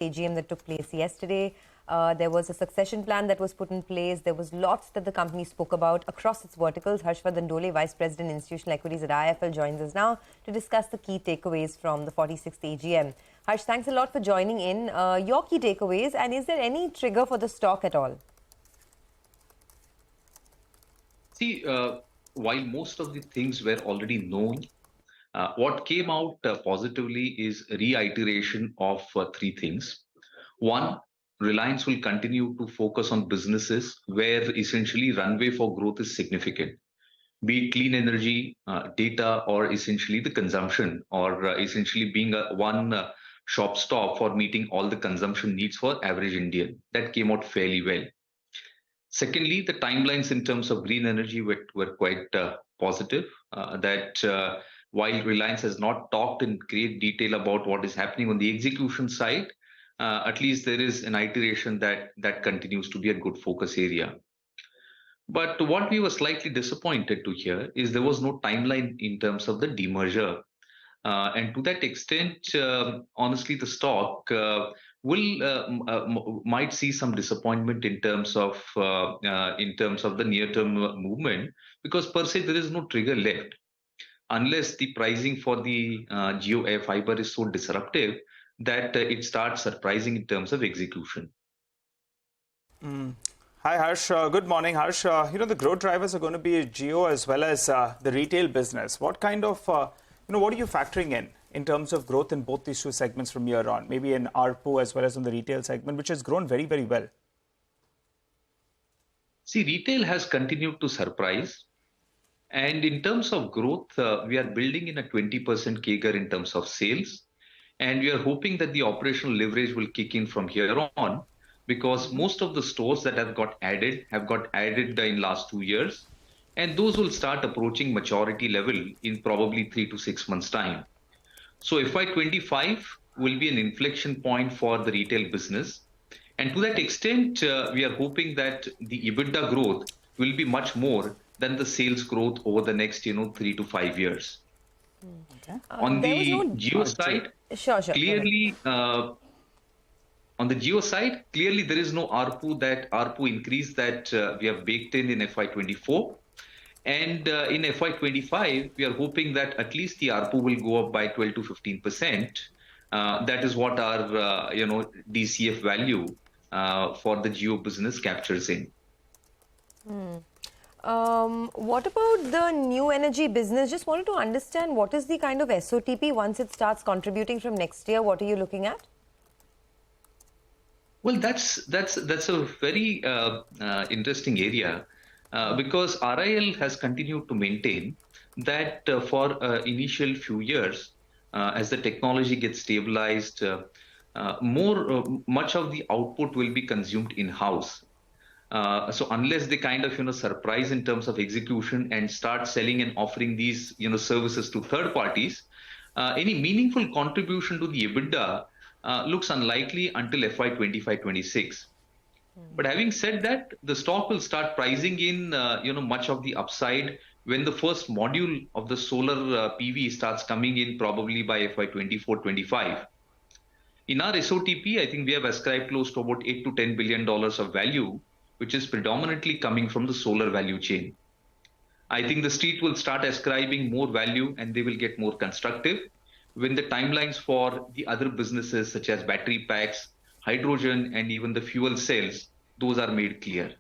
AGM that took place yesterday. There was a succession plan that was put in place. There was lots that the company spoke about across its verticals. Harshvardhan Dole, Vice President, Institutional Equities at IIFL, joins us now to discuss the key takeaways from the 46th AGM. Harsh, thanks a lot for joining in. Your key takeaways, and is there any trigger for the stock at all? See, while most of the things were already known, what came out positively is reiteration of three things. One, Reliance will continue to focus on businesses where essentially runway for growth is significant, be it clean energy, data, or essentially the consumption, or essentially being a one-shop stop for meeting all the consumption needs for average Indian. That came out fairly well. Secondly, the timelines in terms of green energy were quite positive, while Reliance has not talked in great detail about what is happening on the execution side, at least there is an iteration that continues to be a good focus area. But what we were slightly disappointed to hear is there was no timeline in terms of the demerger. And to that extent, honestly, the stock might see some disappointment in terms of the near-term movement, because per se there is no trigger left, unless the pricing for the Jio Air Fiber is so disruptive that it starts surprising in terms of execution. Hi Harsh, good morning Harsh. The growth drivers are going to be Jio as well as the retail business. What kind of, what are you factoring in terms of growth in both these two segments from here on? Maybe in ARPU as well as in the retail segment, which has grown very, very well. See, retail has continued to surprise. And in terms of growth, we are building in a 20% CAGR in terms of sales. And we are hoping that the operational leverage will kick in from here on, because most of the stores that have got added in last 2 years. And those will start approaching maturity level in probably 3 to 6 months' time. So FY25 will be an inflection point for the retail business. And to that extent, we are hoping that the EBITDA growth will be much more than the sales growth over the next, 3 to 5 years. Okay. On the Jio side, clearly, on the Jio side, clearly there is no ARPU increase that we have baked in FY24. And in FY25, we are hoping that at least the ARPU will go up by 12 to 15%. That is what our, DCF value for the Jio business captures in. What about the new energy business? Just wanted to understand what is the kind of SOTP once it starts contributing from next year. What are you looking at? Well, that's a very interesting area. Because RIL has continued to maintain that for initial few years, as the technology gets stabilized, much of the output will be consumed in-house. So unless they kind of surprise in terms of execution and start selling and offering these services to third parties, any meaningful contribution to the EBITDA looks unlikely until FY25-26. But having said that, the stock will start pricing in, much of the upside when the first module of the solar PV starts coming in, probably by FY24-25. In our SOTP, I think we have ascribed close to about $8 to $10 billion of value, which is predominantly coming from the solar value chain. I think the street will start ascribing more value and they will get more constructive when the timelines for the other businesses such as battery packs, hydrogen, and even the fuel cells, those are made clear.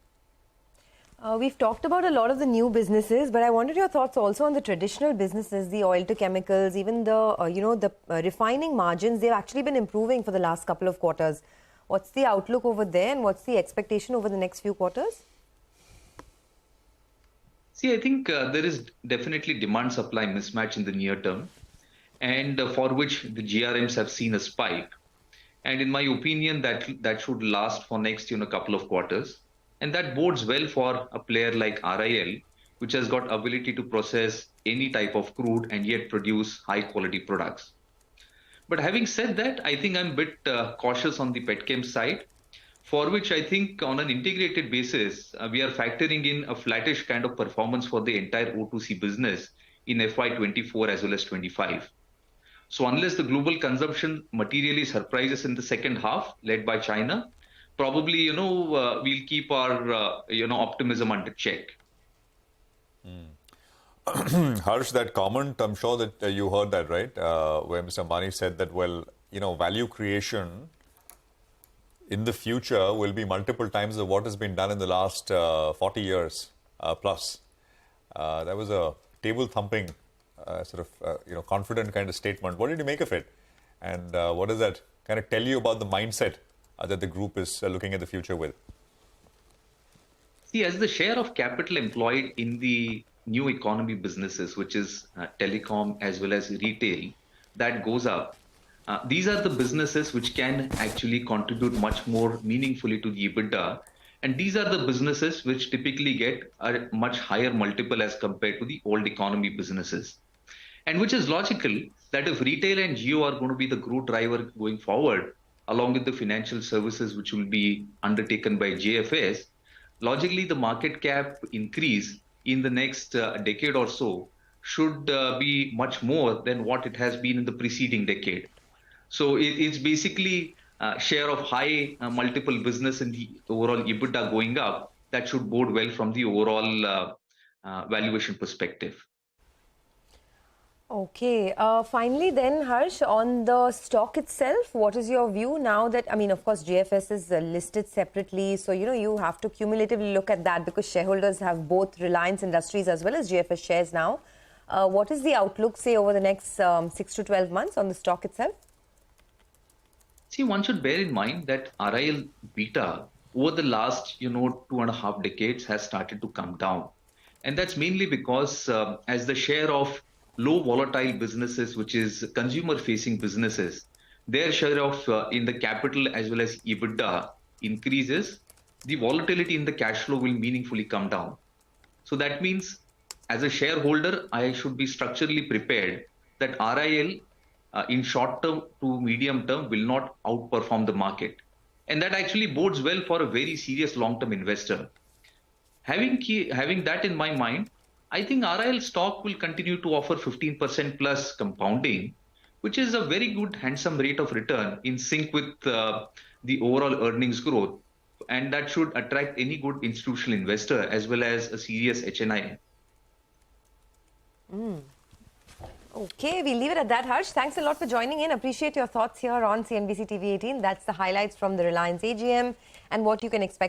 We've talked about a lot of the new businesses, but I wanted your thoughts also on the traditional businesses, the oil to chemicals, even the refining margins. They've actually been improving for the last couple of quarters. What's the outlook over there, and what's the expectation over the next few quarters? See, I think there is definitely demand-supply mismatch in the near term, and for which the GRMs have seen a spike. And in my opinion, that should last for next couple of quarters. And that bodes well for a player like RIL, which has got ability to process any type of crude and yet produce high quality products. But having said that, I think I'm a bit cautious on the petchem side, for which I think on an integrated basis, we are factoring in a flattish kind of performance for the entire O2C business in FY24 as well as 25. So unless the global consumption materially surprises in the second half, led by China, probably, we'll keep our, optimism under check. Harsh, that comment, I'm sure that you heard that, right? Where Mr. Ambani said that, well, value creation in the future will be multiple times of what has been done in the last 40 years plus. That was a table-thumping, confident kind of statement. What did you make of it? And what does that kind of tell you about the mindset that the group is looking at the future with? See, as the share of capital employed in the new economy businesses, which is telecom as well as retail, that goes up. These are the businesses which can actually contribute much more meaningfully to the EBITDA. And these are the businesses which typically get a much higher multiple as compared to the old economy businesses. And which is logical that if retail and Jio are going to be the growth driver going forward, along with the financial services which will be undertaken by JFS, logically the market cap increase in the next decade or so should be much more than what it has been in the preceding decade. So it's basically share of high multiple business in the overall EBITDA going up that should bode well from the overall valuation perspective. Okay. Finally then, Harsh, on the stock itself, what is your view now that, of course, JFS is listed separately. So, you have to cumulatively look at that because shareholders have both Reliance Industries as well as JFS shares now. What is the outlook, say, over the next 6 to 12 months on the stock itself? See, one should bear in mind that RIL beta over the last, 2.5 decades has started to come down. And that's mainly because as the share of low volatile businesses, which is consumer facing businesses, their share of in the capital as well as EBITDA increases, the volatility in the cash flow will meaningfully come down. So that means as a shareholder, I should be structurally prepared that RIL in short term to medium term will not outperform the market. And that actually bodes well for a very serious long-term investor. Having that in my mind, I think RIL stock will continue to offer 15% plus compounding, which is a very good, handsome rate of return in sync with the overall earnings growth. And that should attract any good institutional investor as well as a serious HNI. Okay, we'll leave it at that, Harsh. Thanks a lot for joining in. Appreciate your thoughts here on CNBC TV18. That's the highlights from the Reliance AGM and what you can expect